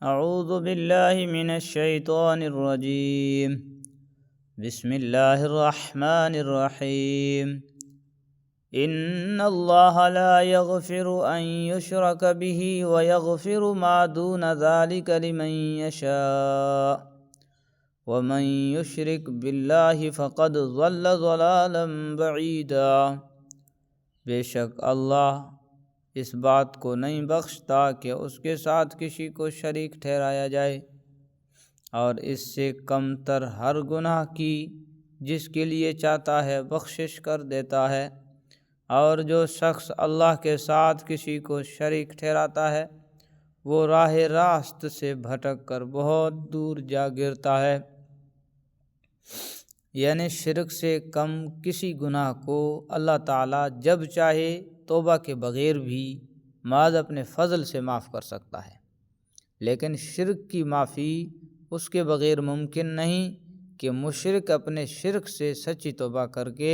اعوذ باللہ من الشیطان الرجیم بسم اللہ الرحمن الرحیم ان اللہ لا یغفر ان یشرک به ویغفر ما دون ذلک لمن یشاء ومن یشرک باللہ فقد ضل ضلالا بعیدا۔ بے شک اللہ اس بات کو نہیں بخشتا کہ اس کے ساتھ کسی کو شریک ٹھہرایا جائے، اور اس سے کم تر ہر گناہ کی جس کے لیے چاہتا ہے بخشش کر دیتا ہے، اور جو شخص اللہ کے ساتھ کسی کو شریک ٹھہراتا ہے وہ راہ راست سے بھٹک کر بہت دور جا گرتا ہے۔ یعنی شرک سے کم کسی گناہ کو اللہ تعالیٰ جب چاہے توبہ کے بغیر بھی محض اپنے فضل سے معاف کر سکتا ہے، لیکن شرک کی معافی اس کے بغیر ممکن نہیں کہ مشرک اپنے شرک سے سچی توبہ کر کے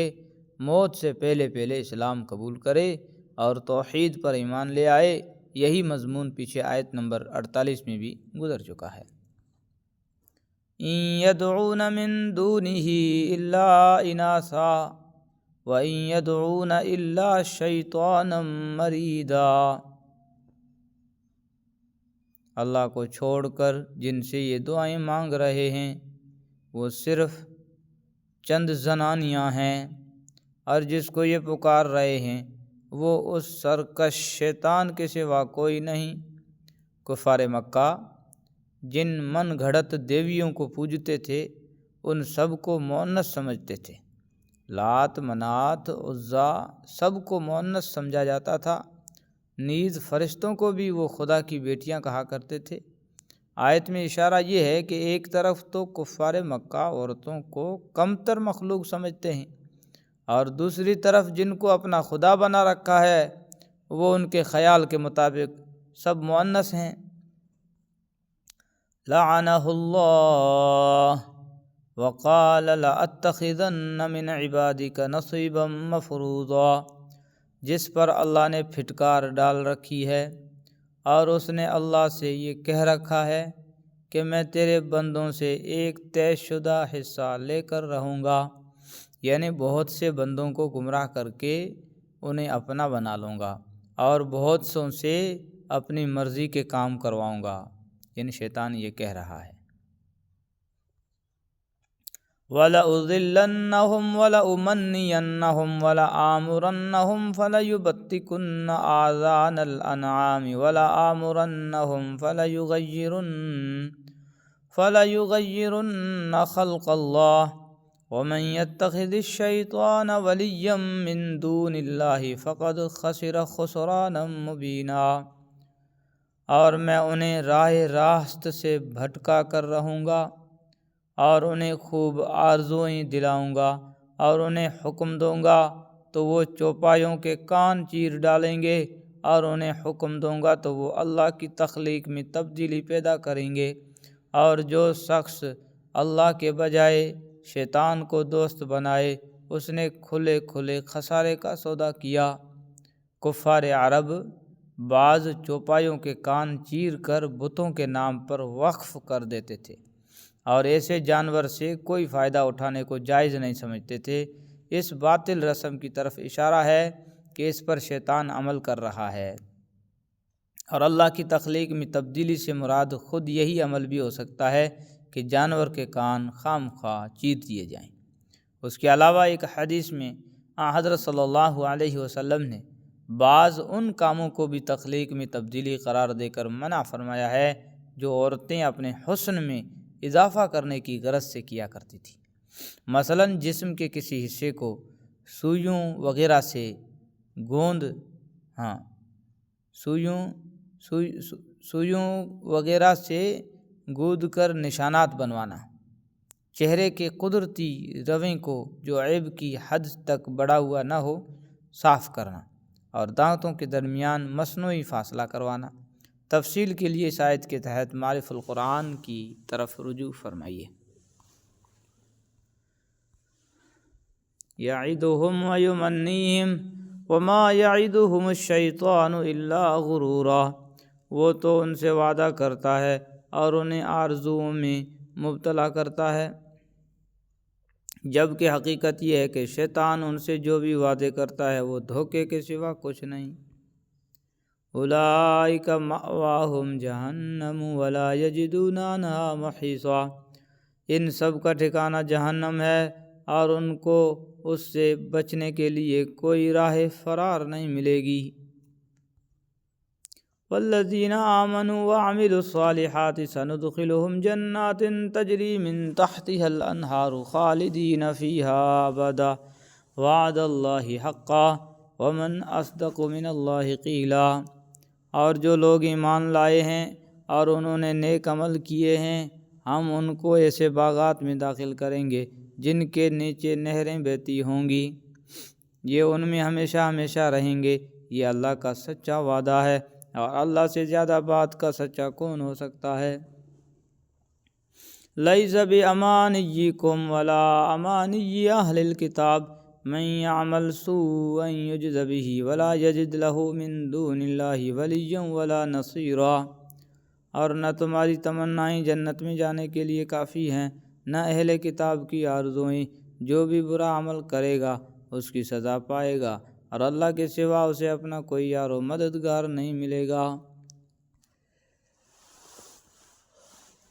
موت سے پہلے اسلام قبول کرے اور توحید پر ایمان لے آئے۔ یہی مضمون پیچھے آیت نمبر 48 میں بھی گزر چکا ہے۔ ان يدعون من دونه الا اناثا وان يدعون الا شیطانا مریدا۔ اللہ کو چھوڑ کر جن سے یہ دعائیں مانگ رہے ہیں وہ صرف چند زنانیاں ہیں، اور جس کو یہ پکار رہے ہیں وہ اس سرکش شیطان کے سوا کوئی نہیں۔ کفار مکہ جن من گھڑت دیویوں کو پوجتے تھے ان سب کو مؤنث سمجھتے تھے۔ لات، منات، عزا سب کو مؤنث سمجھا جاتا تھا، نیز فرشتوں کو بھی وہ خدا کی بیٹیاں کہا کرتے تھے۔ آیت میں اشارہ یہ ہے کہ ایک طرف تو کفار مکہ عورتوں کو کمتر مخلوق سمجھتے ہیں، اور دوسری طرف جن کو اپنا خدا بنا رکھا ہے وہ ان کے خیال کے مطابق سب مؤنث ہیں۔ لعنہ اللہ وقال لأتخذن من عبادك نصیبا مفروضا۔ جس پر اللہ نے پھٹکار ڈال رکھی ہے، اور اس نے اللہ سے یہ کہہ رکھا ہے کہ میں تیرے بندوں سے ایک طے شدہ حصہ لے کر رہوں گا، یعنی بہت سے بندوں کو گمراہ کر کے انہیں اپنا بنا لوں گا، اور بہت سوں سے اپنی مرضی کے کام کرواؤں گا۔ یعنی شیطان یہ کہہ رہا ہے۔ وَلَأُضِلَّنَّهُمْ وَلَأُمَنِّيَنَّهُمْ وَلَآمُرَنَّهُمْ فَلَيُبَتِّكُنَّ آذَانَ الْأَنْعَامِ وَلَآمُرَنَّهُمْ فَلَيُغَيِّرُنَّ خَلْقَ اللَّهِ وَمَنْ يَتَّخِذِ الشَّيْطَانَ وَلِيًّا مِّن دُونِ اللَّهِ فَقَدْ خَسِرَ خُسْرَانًا مُّبِينًا۔ اور میں انہیں راہ راست سے بھٹکا کر رہوں گا، اور انہیں خوب آرزوئیں دلاؤں گا، اور انہیں حکم دوں گا تو وہ چوپایوں کے کان چیر ڈالیں گے، اور انہیں حکم دوں گا تو وہ اللہ کی تخلیق میں تبدیلی پیدا کریں گے۔ اور جو شخص اللہ کے بجائے شیطان کو دوست بنائے اس نے کھلے خسارے کا سودا کیا۔ کفار عرب بعض چوپایوں کے کان چیر کر بتوں کے نام پر وقف کر دیتے تھے، اور ایسے جانور سے کوئی فائدہ اٹھانے کو جائز نہیں سمجھتے تھے۔ اس باطل رسم کی طرف اشارہ ہے کہ اس پر شیطان عمل کر رہا ہے، اور اللہ کی تخلیق میں تبدیلی سے مراد خود یہی عمل بھی ہو سکتا ہے کہ جانور کے کان خام خواہ چیر دیے جائیں۔ اس کے علاوہ ایک حدیث میں حضرت صلی اللہ علیہ وسلم نے بعض ان کاموں کو بھی تخلیق میں تبدیلی قرار دے کر منع فرمایا ہے جو عورتیں اپنے حسن میں اضافہ کرنے کی غرض سے کیا کرتی تھیں۔ مثلا جسم کے کسی حصے کو سوئیوں وغیرہ سے گود کر نشانات بنوانا، چہرے کے قدرتی رویں کو جو عیب کی حد تک بڑا ہوا نہ ہو صاف کرنا، اور دانتوں کے درمیان مصنوعی فاصلہ کروانا۔ تفصیل کے لیے اس آیت کے تحت معرف القرآن کی طرف رجوع فرمائیے۔ یعدہم ویمنیہم وما یعدہم الشیطان الا غرورا۔ وہ تو ان سے وعدہ کرتا ہے اور انہیں آرزوؤں میں مبتلا کرتا ہے، جبکہ حقیقت یہ ہے کہ شیطان ان سے جو بھی وعدے کرتا ہے وہ دھوکے کے سوا کچھ نہیں۔ اولئک مأواہم جہنم ولا یجدون عنہا محیصا، ان سب کا ٹھکانہ جہنم ہے اور ان کو اس سے بچنے کے لیے کوئی راہ فرار نہیں ملے گی۔ والذین آمنوا وعملوا الصالحات سندخلهم جنات تجری من تحتها الانہار خالدین فیہا ابدا وعد اللہ حقا ومن اصدق من اللہ قیلا، اور جو لوگ ایمان لائے ہیں اور انہوں نے نیک عمل کیے ہیں، ہم ان کو ایسے باغات میں داخل کریں گے جن کے نیچے نہریں بہتی ہوں گی، یہ ان میں ہمیشہ ہمیشہ رہیں گے، یہ اللہ کا سچا وعدہ ہے، اور اللہ سے زیادہ بات کا سچا کون ہو سکتا ہے۔ لیس بامانیکم ولا امانی اہل الکتاب من یعمل سوءا یجز بہ ولا یجد لہ من دون اللہ ولیا ولا نصیرا، اور نہ تمہاری تمنائیں جنت میں جانے کے لیے کافی ہیں، نہ اہل کتاب کی آرزوئیں، جو بھی برا عمل کرے گا اس کی سزا پائے گا، اور اللہ کے سوا اسے اپنا کوئی یار و مددگار نہیں ملے گا۔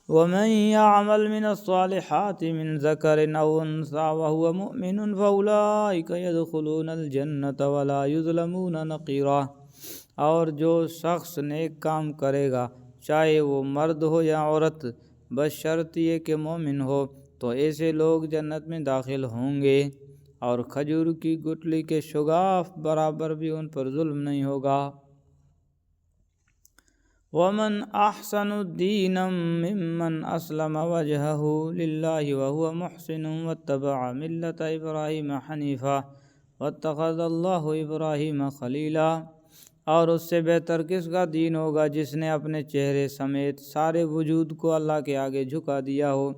وَمَن يَعْمَلْ مِنَ الصَّالِحَاتِ مِن ذَكَرٍ أَوْ أُنثَىٰ وَهُوَ مُؤْمِنٌ فَأُولَٰئِكَ يَدْخُلُونَ الْجَنَّةَ وَلَا يُظْلَمُونَ نَقِيرًا، اور جو شخص نیک کام کرے گا چاہے وہ مرد ہو یا عورت، بشرط یہ کہ مومن ہو، تو ایسے لوگ جنت میں داخل ہوں گے، اور کھجور کی گٹلی کے شگاف برابر بھی ان پر ظلم نہیں ہوگا۔ وَمَنْ أَحْسَنُ دِينًا مِّمَّنْ أَسْلَمَ وَجْهَهُ لِلَّهِ وَهُوَ مُحْسِنٌ وَاتَّبَعَ مِلَّةَ إِبْرَاهِيمَ حَنِيفًا وَاتَّخَذَ اللَّهُ إِبْرَاهِيمَ خَلِيلًا، اور اس سے بہتر کس کا دین ہوگا جس نے اپنے چہرے سمیت سارے وجود کو اللہ کے آگے جھکا دیا ہو،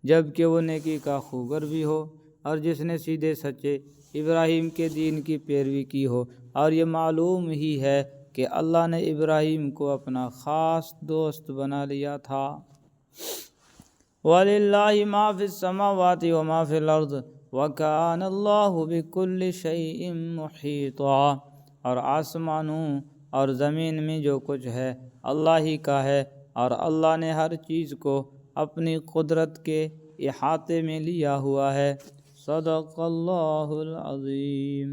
جبکہ وہ نیکی کا خوگر بھی ہو، اور جس نے سیدھے سچے ابراہیم کے دین کی پیروی کی ہو، اور یہ معلوم ہی ہے کہ اللہ نے ابراہیم کو اپنا خاص دوست بنا لیا تھا۔ وَلِلَّهِ مَا فِي السَّمَاوَاتِ وَمَا فِي الْأَرْضِ وَكَانَ اللَّهُ بِكُلِّ شَيْءٍ مُحِيطًا، اور آسمانوں اور زمین میں جو کچھ ہے اللہ ہی کا ہے، اور اللہ نے ہر چیز کو اپنی قدرت کے احاطے میں لیا ہوا ہے۔ صدق اللہ العظیم۔